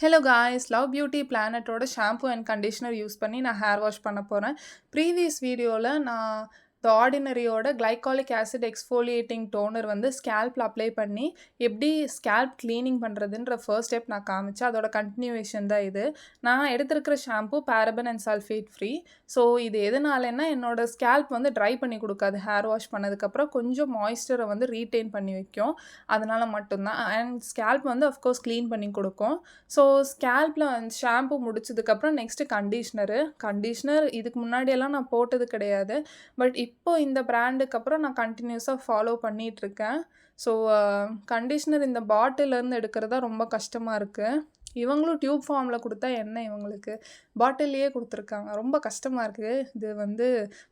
Hello guys, love beauty பிளானட்டோட shampoo and conditioner use பண்ணி நான் ஹேர் வாஷ் பண்ண போகிறேன். ப்ரீவியஸ் வீடியோவில் நான் த ஆர்டினரியோட கிளைகாலிக் ஆசிட் எக்ஸ்ஃபோலியேட்டிங் டோனர் வந்து ஸ்கேல்பில் அப்ளை பண்ணி எப்படி ஸ்கேல்ப் க்ளீனிங் பண்ணுறதுன்ற ஃபர்ஸ்ட் ஸ்டெப் நான் காமிச்சேன். அதோட கண்டினியூவேஷன் தான் இது. நான் எடுத்திருக்கிற shampoo paraben and sulphate free. So இது எதனாலன்னா என்னோட ஸ்கேல்ப் வந்து ட்ரை பண்ணி கொடுக்காது. ஹேர் வாஷ் பண்ணதுக்கப்புறம் கொஞ்சம் மாய்ஸ்சரை வந்து ரீட்டைன் பண்ணி வைக்கும். அதனால் மட்டும்தான். அண்ட் ஸ்கேல்ப் வந்து அஃப்கோர்ஸ் க்ளீன் பண்ணி கொடுக்கும். ஸோ ஸ்கேல்பில் வந்து ஷாம்பு முடிச்சதுக்கப்புறம் நெக்ஸ்ட்டு கண்டிஷ்னர் இதுக்கு முன்னாடியெல்லாம் நான் போட்டது கிடையாது. பட் இப்போ இந்த பிராண்டுக்கு அப்புறம் நான் கண்டினியூஸாக ஃபாலோ பண்ணிகிட்ருக்கேன். ஸோ கண்டிஷ்னர் இந்த பாட்டிலேருந்து எடுக்கிறது தான் ரொம்ப கஷ்டமாக இருக்குது. இவங்களும் டியூப் ஃபார்மில் கொடுத்தா என்ன இவங்களுக்கு பாட்டில்லையே கொடுத்துருக்காங்க. ரொம்ப கஷ்டமாக இருக்குது இது வந்து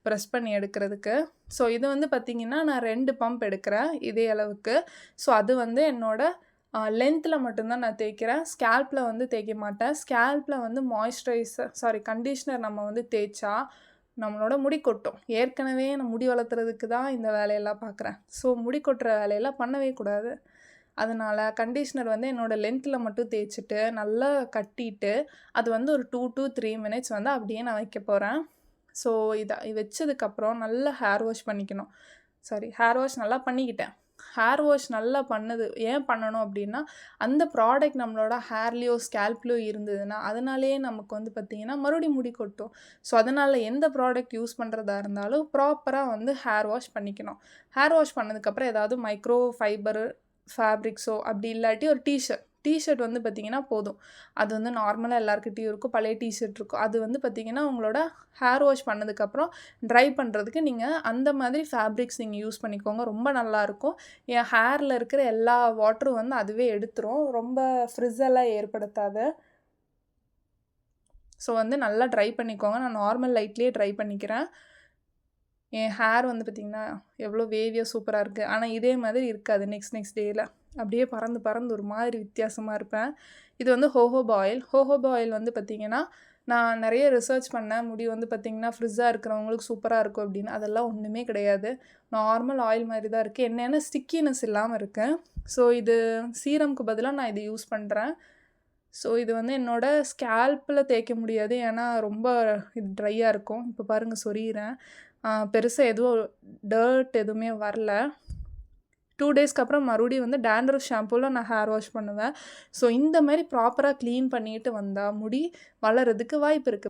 ப்ரெஸ் பண்ணி எடுக்கிறதுக்கு. ஸோ இது வந்து பார்த்திங்கன்னா நான் 2 பம்ப் எடுக்கிறேன் இதே அளவுக்கு. ஸோ அது வந்து லென்த்தில் மட்டும்தான் நான் தேய்க்கிறேன். ஸ்கேல்பில் வந்து தேய்க்க மாட்டேன். ஸ்கேல்பில் வந்து கண்டிஷ்னர் நம்ம வந்து தேய்ச்சா நம்மளோட முடி கொட்டும். ஏற்கனவே நான் முடி வளர்த்துறதுக்கு தான் இந்த வேலையெல்லாம் பார்க்குறேன். ஸோ முடி கொட்டுற வேலையெல்லாம் பண்ணவே கூடாது. அதனால் கண்டிஷ்னர் வந்து என்னோடய லென்த்தில் மட்டும் தேய்ச்சிட்டு நல்லா கட்டிட்டு அது வந்து ஒரு 2 to 3 minutes வந்து அப்படியே நான் வைக்க போகிறேன். ஸோ இதை வச்சதுக்கப்புறம் நல்லா ஹேர் வாஷ் பண்ணிக்கணும். ஹேர் வாஷ் நல்லா பண்ணிக்கிட்டேன். ஹேர் வாஷ் நல்லா ஏன் பண்ணணும் அப்படின்னா, அந்த ப்ராடக்ட் நம்மளோட ஹேர்லேயோ ஸ்கேல்ப்லேயோ இருந்ததுன்னா அதனாலேயே நமக்கு வந்து பார்த்திங்கன்னா மறுபடியும் முடி கொட்டும். ஸோ அதனால் எந்த ப்ராடக்ட் யூஸ் பண்ணுறதா இருந்தாலும் ப்ராப்பராக வந்து ஹேர் வாஷ் பண்ணிக்கணும். ஹேர் வாஷ் பண்ணதுக்கப்புறம் ஏதாவது மைக்ரோ ஃபைபர் ஃபேப்ரிக்ஸோ அப்படி இல்லாட்டி ஒரு டிஷர்ட் வந்து பார்த்திங்கன்னா போதும். அது வந்து நார்மலாக எல்லாருக்கிட்டையும் இருக்கும். பழைய டிஷர்ட் இருக்கும். அது வந்து பார்த்திங்கன்னா உங்களோட ஹேர் வாஷ் பண்ணதுக்கப்புறம் ட்ரை பண்ணுறதுக்கு நீங்கள் அந்த மாதிரி ஃபேப்ரிக்ஸ் நீங்கள் யூஸ் பண்ணிக்கோங்க. ரொம்ப நல்லாயிருக்கும். என் ஹேரில் இருக்கிற எல்லா வாட்டரும் வந்து அதுவே எடுத்துரும். ரொம்ப ஃப்ரிஸ்ஸெல்லாம் ஏற்படுத்தாது. ஸோ வந்து நல்லா ட்ரை பண்ணிக்கோங்க. நான் நார்மல் லைட்லேயே ட்ரை பண்ணிக்கிறேன். என் ஹேர் வந்து பார்த்திங்கன்னா எவ்வளோ வேவியாக சூப்பராக இருக்குது. ஆனால் இதே மாதிரி இருக்காது நெக்ஸ்ட் டேயில். அப்படியே பறந்து ஒரு மாதிரி வித்தியாசமாக இருப்பேன். இது வந்து ஹோஹோபா ஆயில் வந்து பார்த்திங்கன்னா நான் நிறைய ரிசர்ச் பண்ணேன். முடி வந்து பார்த்திங்கன்னா ஃப்ரிஸ்ஸாக இருக்கிறவங்களுக்கு சூப்பராக இருக்கும் அப்படின்னு. அதெல்லாம் ஒன்றுமே கிடையாது. நார்மல் ஆயில் மாதிரி தான் இருக்குது. என்னென்ன ஸ்டிக்கினஸ் இல்லாமல் இருக்குது. ஸோ இது சீரம்க்கு பதிலாக நான் இதை யூஸ் பண்ணுறேன். ஸோ இது வந்து என்னோடய ஸ்கேல்பில் தேய்க்க முடியாது. ஏன்னா ரொம்ப இது ட்ரையாக இருக்கும். இப்போ பாருங்கள் சொரியிறேன். பெருசாக எதுவும் எதுவுமே வரல. 2 டேஸ்க்கு அப்புறம் மறுபடியும் வந்து டேண்ட்ரஃப் ஷாம்பூவில் நான் ஹேர் வாஷ் பண்ணுவேன். ஸோ இந்த மாதிரி ப்ராப்பராக க்ளீன் பண்ணிட்டு வந்தால் முடி வளர்கிறதுக்கு வாய்ப்பு இருக்குது.